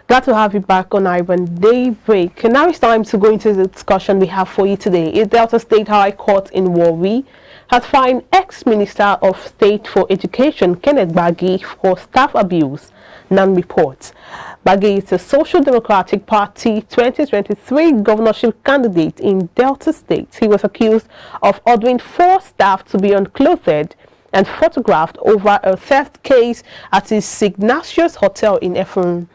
Glad to have you back on Ibrand Daybreak. And now it's time to go into the discussion we have for you today. A Delta State High Court in Warri has fined ex-Minister of State for Education Kenneth Gbagi for staff abuse, non-report. Gbagi is a Social Democratic Party 2023 governorship candidate in Delta State. He was accused of ordering 4 staff to be unclothed and photographed over a theft case at his Signacious Hotel in Ephraim.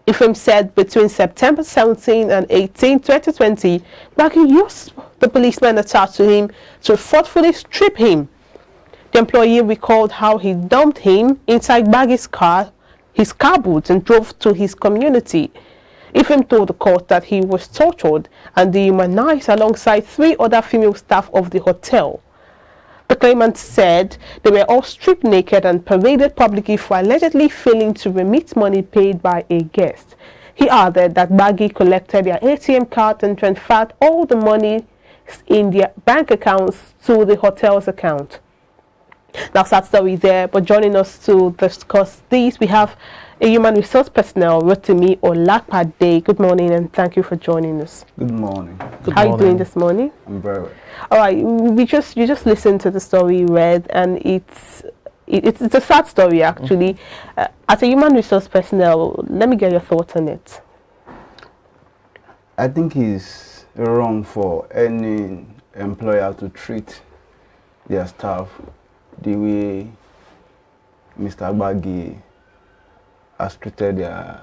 Ephraim said between September 17 and 18, 2020, Gbagi used the policeman attached to him to forcefully strip him. The employee recalled how he dumped him inside Gbagi's car, his car boot, and drove to his community. Ephraim told the court that he was tortured and dehumanized alongside 3 other female staff of the hotel. The claimant said they were all stripped naked and paraded publicly for allegedly failing to remit money paid by a guest. He added that Gbagi collected their ATM card and transferred all the money in their bank accounts to the hotel's account. Now, sad story there, but joining us to discuss these, we have a human resource personnel, Rotimi Olakpade. Good morning and thank you for joining us. Good morning. How are you doing this morning? I'm very well. All right, you just listened to the story you read, and it's a sad story actually. As a human resource personnel, let me get your thoughts on it. I think it's wrong for any employer to treat their staff the way Mr. Gbagi has treated their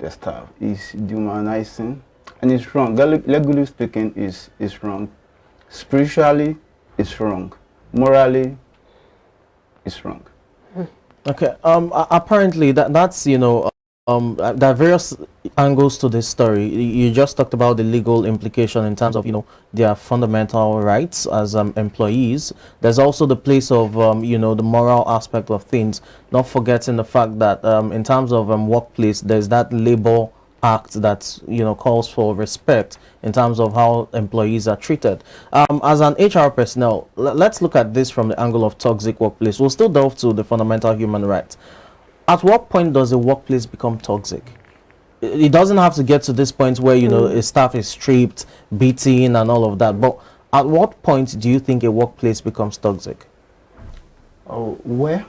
staff. It's dehumanizing and it's wrong. Legally speaking, it's wrong. Spiritually, it's wrong. Morally, it's wrong. Okay. Apparently, that's there are various angles to this story. You just talked about the legal implication in terms of their fundamental rights as employees. There's also the place of the moral aspect of things. Not forgetting the fact that in terms of workplace, there's that labor act that calls for respect in terms of how employees are treated. As an HR personnel, let's look at this from the angle of toxic workplace. We'll still delve to the fundamental human rights. At what point does a workplace become toxic? It doesn't have to get to this point where a staff is stripped, beaten and all of that, but at what point do you think a workplace becomes toxic? Oh, where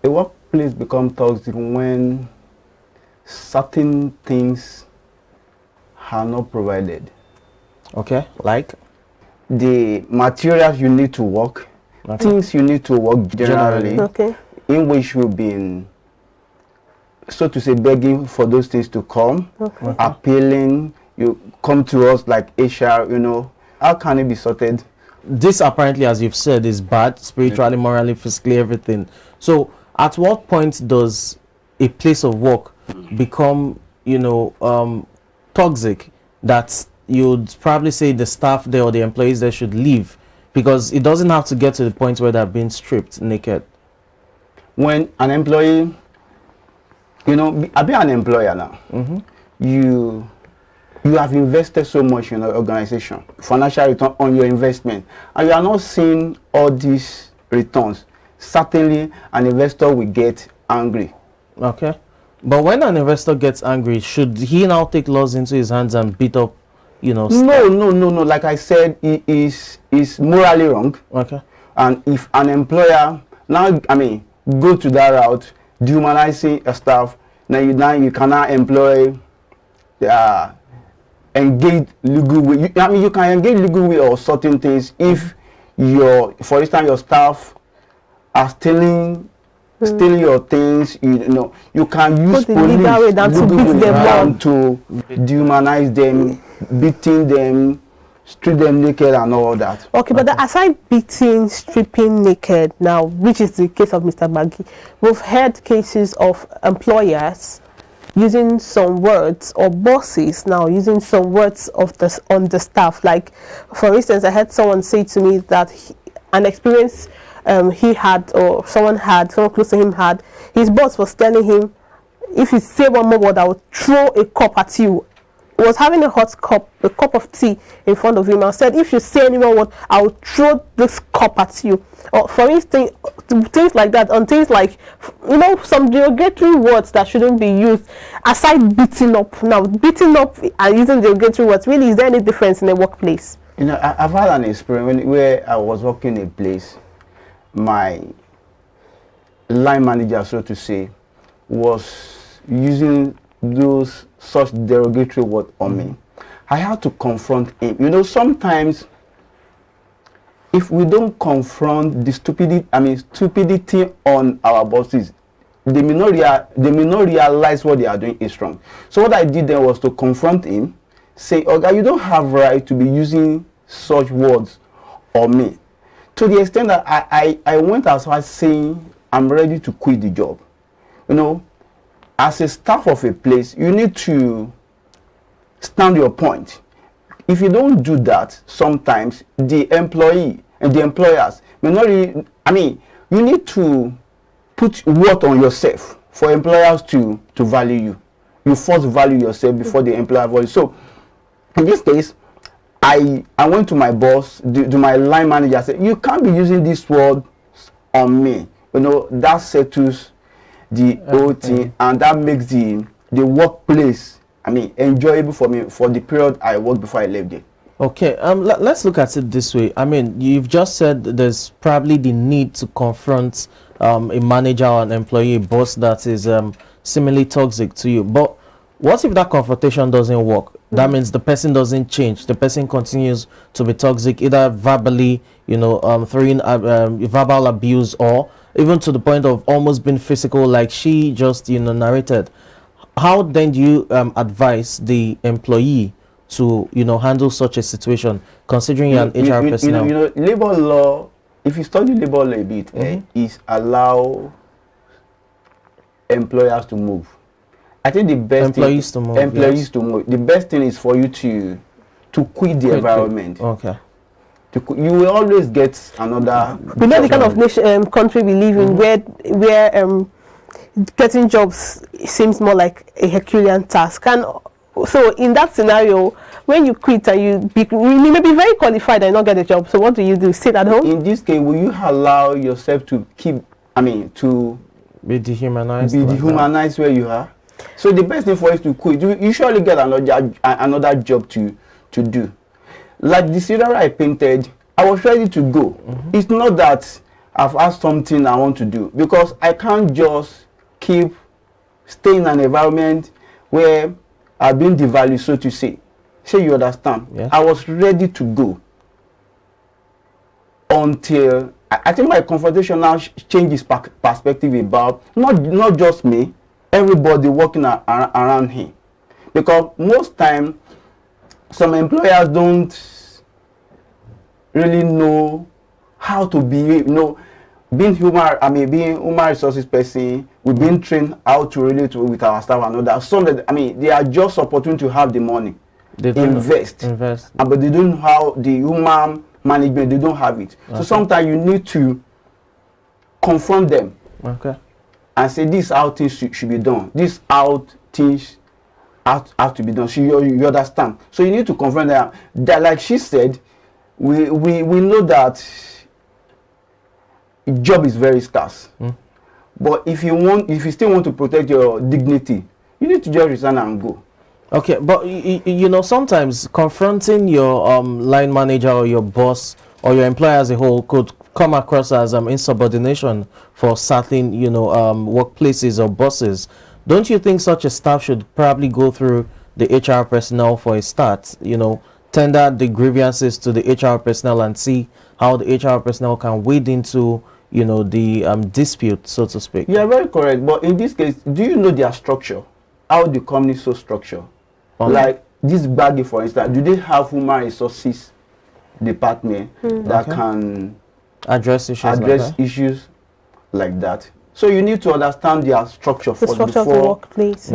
a workplace becomes toxic when certain things are not provided. Okay, like the materials you need to work, things you need to work generally, Okay. in which you've been, so to say, begging for those things to come, appealing, you come to us like HR, how can it be sorted? This apparently, as you've said, is bad, spiritually, morally, physically, everything. So at what point does a place of work become, toxic, that you'd probably say the staff there or the employees there should leave? Because it doesn't have to get to the point where they're being stripped naked. When an employee, I've been an employer now. You have invested so much in an organization, financial return on your investment, and you are not seeing all these returns. Certainly, an investor will get angry. Okay. But when an investor gets angry, should he now take laws into his hands and beat up, No. Like I said, it is morally wrong. Okay. And if an employer now, go to that route, dehumanizing a staff, now you cannot employ, engage legal way. You can engage legal way or certain things if for instance, your staff are stealing your things. You can use police legal way to beat them down, to dehumanize them, beating them, strip them naked and all that. Okay, but aside beating, stripping naked now, which is the case of Mr. Gbagi, we've heard cases of employers using some words, or bosses now using some words on the staff. Like, for instance, I had someone say to me that an experience he had, or someone close to him had, his boss was telling him, if you say one more word, I will throw a cup at you. was having a cup of tea in front of him, and said, if you say anyone what, I'll throw this cup at you. Or for instance, things like that, on things like, you know, some derogatory words that shouldn't be used, aside beating up. Now, beating up and using derogatory words, really, is there any difference in a workplace? You know, I've had an experience where I was working in a place, my line manager, so to say, was using those such derogatory words on me. I had to confront him. You know, sometimes if we don't confront the stupidity on our bosses, they may not realize what they are doing is wrong. So what I did then was to confront him, say, "Oga, you don't have right to be using such words on me." To the extent that I went as far as saying, I'm ready to quit the job. You know, as a staff of a place, you need to stand your point. If you don't do that, sometimes the employee and the employers may not really, you need to put worth on yourself for employers to value you. You first value yourself before the employer values. So in this case, I went to my boss, to my line manager, I said, you can't be using this word on me. You know, that settles the whole thing, and that makes the workplace, enjoyable for me for the period I worked before I left there. Okay, let's look at it this way. I mean, you've just said there's probably the need to confront a manager or an employee, a boss that is similarly toxic to you. But what if that confrontation doesn't work? That means the person doesn't change. The person continues to be toxic, either verbally, you know, throwing verbal abuse, or even to the point of almost being physical, like she just, you know, narrated. How then do you advise the employee to, you know, handle such a situation, considering you're an HR personnel? You know, labor law, if you study labor law a bit, is allow employers to move. I think the best employees thing, to move. The best thing is for you to quit the environment. Okay. You will always get another. We know the kind of nation, country we live in, where getting jobs seems more like a Herculean task. And so in that scenario, when you quit and you may be very qualified and not get a job, so what do? Sit at home? In this case, will you allow yourself to keep, to be dehumanized? Dehumanized where you are? So the best thing for you to quit, you usually get another job to do. Like the scenario I painted, I was ready to go. It's not that I've asked something I want to do, because I can't just keep staying in an environment where I've been devalued, so to say. So you understand? Yeah. I was ready to go until I think my confrontation now changes perspective about not just me, everybody working around him. Because most time, some employers don't really know how to behave. You know, being human resources person, we've been trained how to relate with our staff and all that. Some that, they are just opportunity to have the money, they invest, but they don't have the human management. They don't have it. Okay. So sometimes you need to confront them. Okay. And say, this is how things should be done. This is how things have to be done. So you understand. So you need to confront them. That, like she said, we know that job is very scarce. But if you still want to protect your dignity, you need to just resign and go. Okay, but you know, sometimes confronting your line manager or your boss or your employer as a whole could come across as insubordination for certain, you know, workplaces or bosses. Don't you think such a staff should probably go through the HR personnel for a start, you know, tender the grievances to the HR personnel and see how the HR personnel can wade into, you know, the dispute, so to speak? Yeah, very correct. But in this case, do you know their structure? How the company is so structured? Like this Gbagi, for instance, do they have human resources department that can address issues like that? So you need to understand their structure before of the workplace.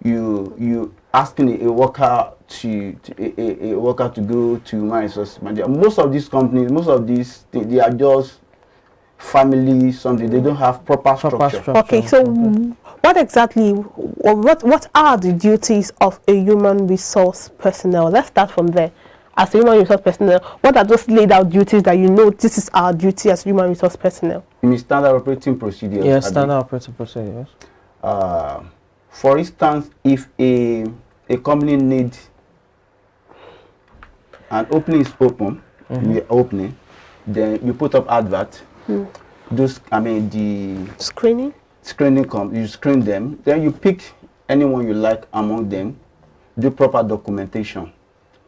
You asking a worker to go to human resource manager. Most of these companies, they are just family something. They don't have proper structure. Okay, so What exactly, or what are the duties of a human resource personnel? Let's start from there. As a human resource personnel, what are those laid out duties that you know this is our duty as human resource personnel? In standard operating procedures. Yes, standard operating procedures. For instance, if a company needs an opening is open, the opening, then you put up advert. Those, I mean, the Screening comes, you screen them, then you pick anyone you like among them, do proper documentation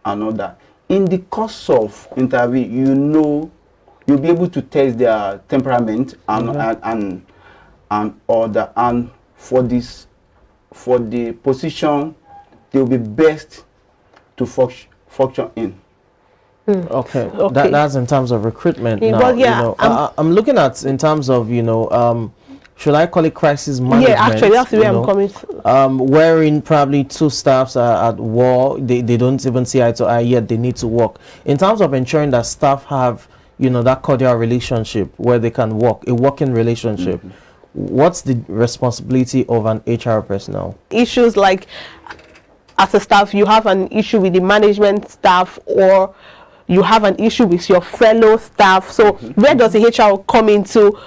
and all that. In the course of interview, you know, you'll be able to test their temperament and all that. And for the position, they'll be best to function in. Okay. That's in terms of recruitment. Yeah, now, well, yeah, you know, I'm looking at in terms of, you know, should I call it crisis management? Yeah, actually, that's the way I'm coming. Wherein probably two staffs are at war, they don't even see eye to eye, yet they need to work. In terms of ensuring that staff have, you know, that cordial relationship where they can work, a working relationship, what's the responsibility of an HR personnel? Issues like, as a staff, you have an issue with the management staff, or you have an issue with your fellow staff. So where does the HR come into?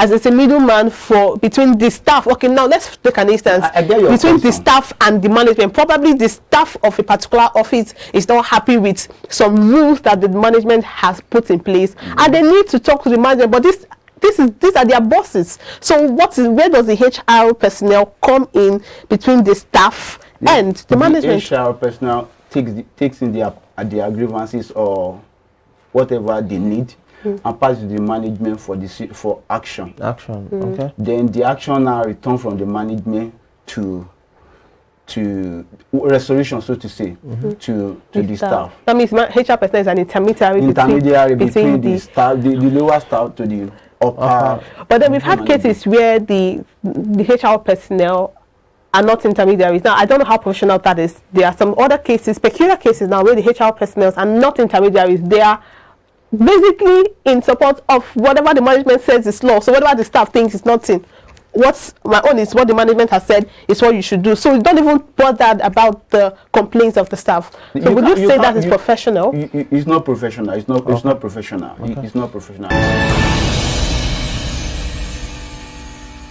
As it's a middleman between the staff. Okay, now let's take an instance. Between the staff and the management. Probably the staff of a particular office is not happy with some rules that the management has put in place, and they need to talk to the management. But these are their bosses. So where does the HR personnel come in between the staff and the management? The HR personnel takes in their grievances or whatever they need. And pass to the management for action. Okay. Then the action now return from the management to resolution, so to say, to the staff. That means HR personnel is an intermediary between the staff, the lower staff to the upper. But then we've had cases where the HR personnel are not intermediaries. Now, I don't know how professional that is. There are some other cases, peculiar cases now, where the HR personnel are not intermediaries. They are basically in support of whatever the management says is law. So whatever the staff thinks is nothing. What's my own is what the management has said is what you should do. So you don't even bother about the complaints of the staff. So would you say that is professional? It's not professional. It's not professional. Okay. It's not professional.